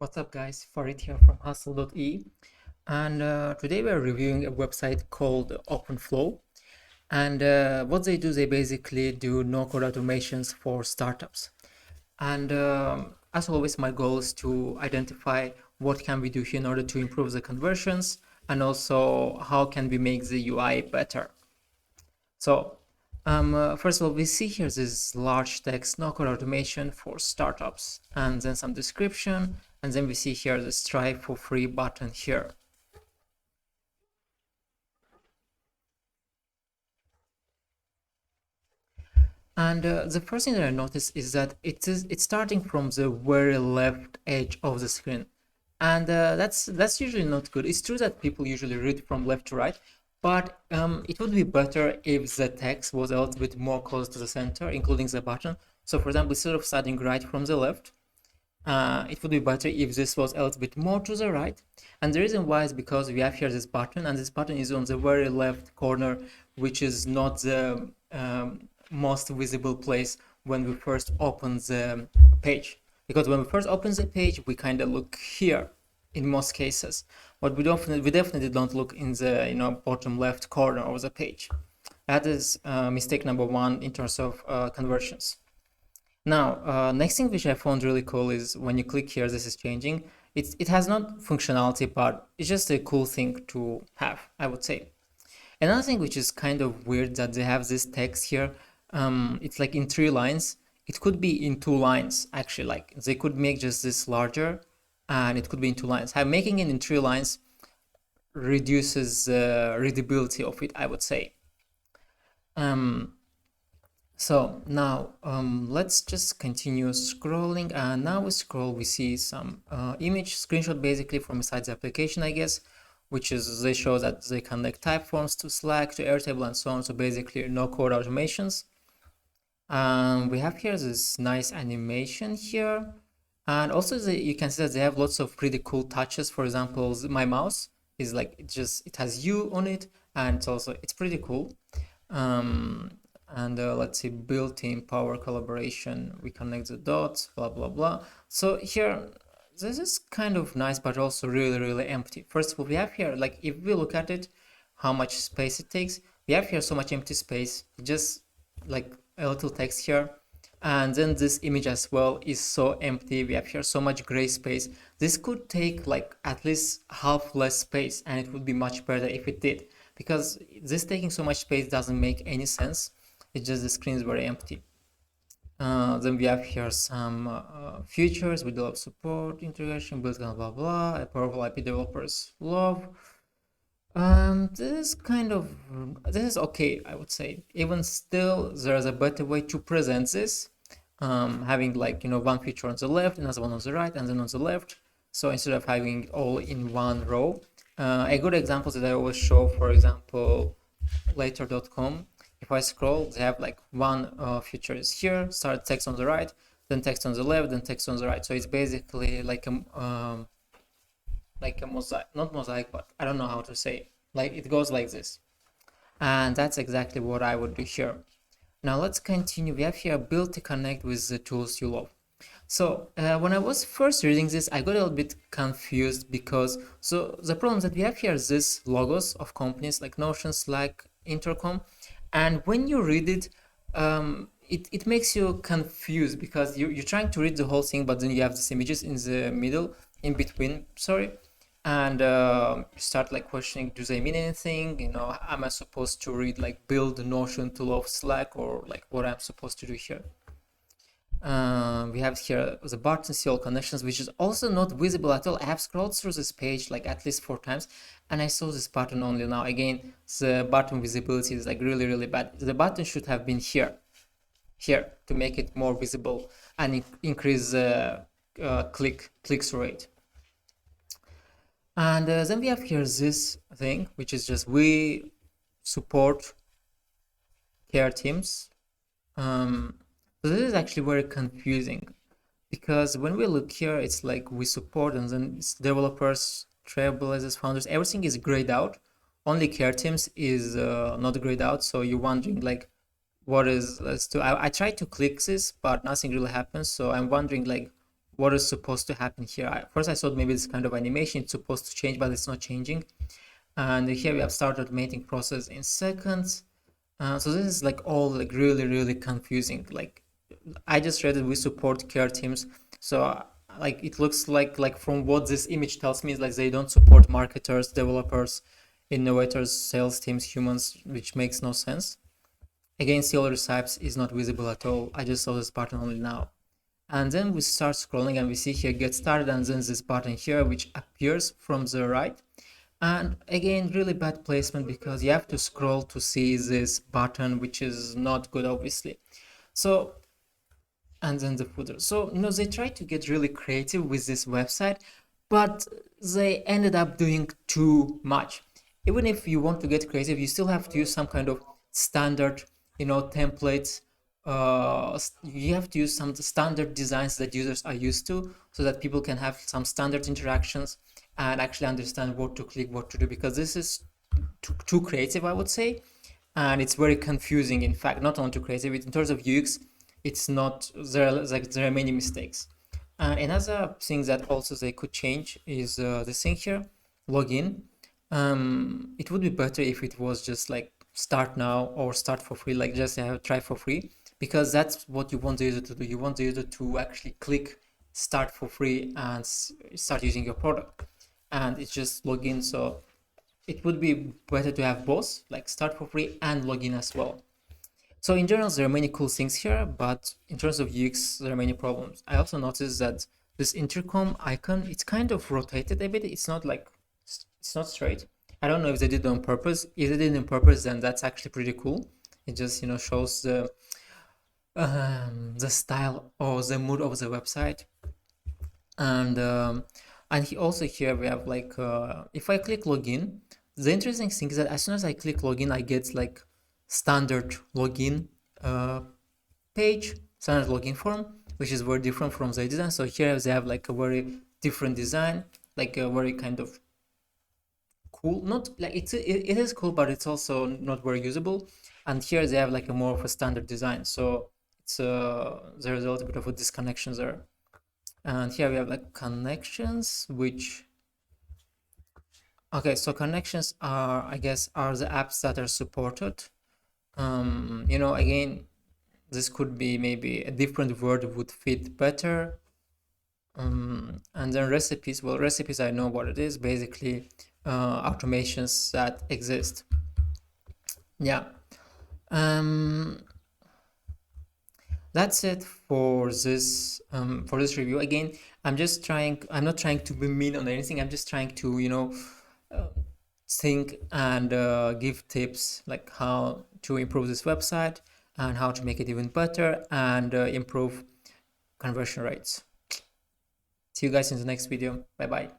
What's up, guys? Farid here from Hustle.e, and today we're reviewing a website called OpenFlow. And what they do, they basically do no-code automations for startups. And as always, my goal is to identify what can we do here in order to improve the conversions, and also how can we make the UI better. So, first of all, we see here this large text no-code automation for startups, and then some description, and then we see here the Strive for free button here. And the first thing that I noticed is that it's starting from the very left edge of the screen, and that's usually not good. It's true that people usually read from left to right, but it would be better if the text was a little bit more close to the center, including the button. So, for example, instead of starting right from the left, it would be better if this was a little bit more to the right. And the reason why is because we have here this button, and this button is on the very left corner, which is not the most visible place when we first open the page. Because when we first open the page, we kind of look here in most cases, but we definitely don't look in the bottom left corner of the page. That is mistake number one in terms of conversions. Now, next thing which I found really cool is when you click here, this is changing. It has not functionality, but it's just a cool thing to have, I would say. Another thing which is kind of weird that they have this text here. It's like in 3 lines. It could be in 2 lines actually. Like they could make just this larger, and it could be in 2 lines. Making it in 3 lines reduces the readability of it, I would say. Um, so now let's just continue scrolling, and now we scroll, we see some image screenshot basically from inside the application, I guess, which is they show that they connect Typeforms to Slack, to Airtable, and so on. So basically no code automations. We have here this nice animation here, and also you can see that they have lots of pretty cool touches. For example, my mouse is like it has U on it, and it's pretty cool. And let's see, built-in power collaboration, we connect the dots, blah blah blah. So here this is kind of nice, but also really empty. First of all, we have here, like, if we look at it, how much space it takes, we have here so much empty space, just like a little text here. And then this image as well is so empty. We have here so much gray space. This could take like at least half less space, and it would be much better if it did, because this taking so much space doesn't make any sense. It's just the screen is very empty. Then we have here some features. We develop support, integration, build, blah blah. A powerful IP developers love. This is okay, I would say. Even still, there's a better way to present this. Having like one feature on the left, another one on the right, and then on the left. So instead of having it all in one row, a good example that I always show, for example, later.com. If I scroll, they have like one feature is here, start text on the right, then text on the left, then text on the right. So it's basically like a mosaic, not mosaic, but I don't know how to say. Like it goes like this, and that's exactly what I would do here. Now let's continue. We have here build to connect with the tools you love. So when I was first reading this, I got a little bit confused because the problem that we have here is this logos of companies like Notion, Slack, Intercom, and when you read it, it makes you confused because you're trying to read the whole thing, but then you have these images in the middle, in between, sorry, and you start like questioning, do they mean anything? Am I supposed to read like build Notion to love Slack, or like what I'm supposed to do here? We have here the button see all connections, which is also not visible at all. I have scrolled through this page like at least 4 times, and I saw this button only now. Again, the button visibility is like really bad. The button should have been here to make it more visible and increase the click-through rate. And then we have here this thing, which is just we support care teams. So this is actually very confusing because when we look here, it's like we support, and then it's developers, trailblazers, founders, everything is grayed out. Only care teams is not grayed out. So you're wondering like, what is, let's do. I tried to click this, but nothing really happens. So I'm wondering like, what is supposed to happen here. First I thought maybe it's kind of animation, it's supposed to change, but it's not changing. And here we have started mating process in seconds. So this is like all like really confusing. Like I just read that we support care teams, so like it looks like from what this image tells me is like they don't support marketers, developers, innovators, sales teams, humans, which makes no sense. Again, still recipes is not visible at all. I just saw this button only now. And then we start scrolling and we see here get started, and then this button here which appears from the right. And again, really bad placement because you have to scroll to see this button, which is not good, obviously. So, and then the footer. So, they tried to get really creative with this website, but they ended up doing too much. Even if you want to get creative, you still have to use some kind of standard, templates. You have to use some standard designs that users are used to so that people can have some standard interactions and actually understand what to click, what to do, because this is too creative, I would say, and it's very confusing. In fact, not only too creative, in terms of UX, it's not there are many mistakes. And another thing that also they could change is this thing here, login. It would be better if it was just like start now or start for free, like just have try for free, because that's what you want the user to do. You want the user to actually click start for free and start using your product, and it's just login. So it would be better to have both, like start for free and login as well. So in general, there are many cool things here, but in terms of UX, there are many problems. I also noticed that this intercom icon, it's kind of rotated a bit. It's not straight. I don't know if they did it on purpose. If they did it on purpose, then that's actually pretty cool. It just, shows the style or the mood of the website. And also here we have like if I click login, the interesting thing is that as soon as I click login, I get like standard login page, standard login form, which is very different from the design. So here they have like a very different design, like a very kind of cool, not like it is cool, but it's also not very usable. And here they have like a more of a standard design, so it's there's a little bit of a disconnection there. And here we have like connections, which okay, so connections are, I guess, are the apps that are supported. Again, this could be maybe a different word would fit better. And then recipes, well, recipes, I know what it is, basically automations that exist. Yeah. That's it for this review. Again, I'm not trying to be mean on anything. I'm just trying to think and give tips like how to improve this website and how to make it even better and improve conversion rates. See you guys in the next video. Bye bye.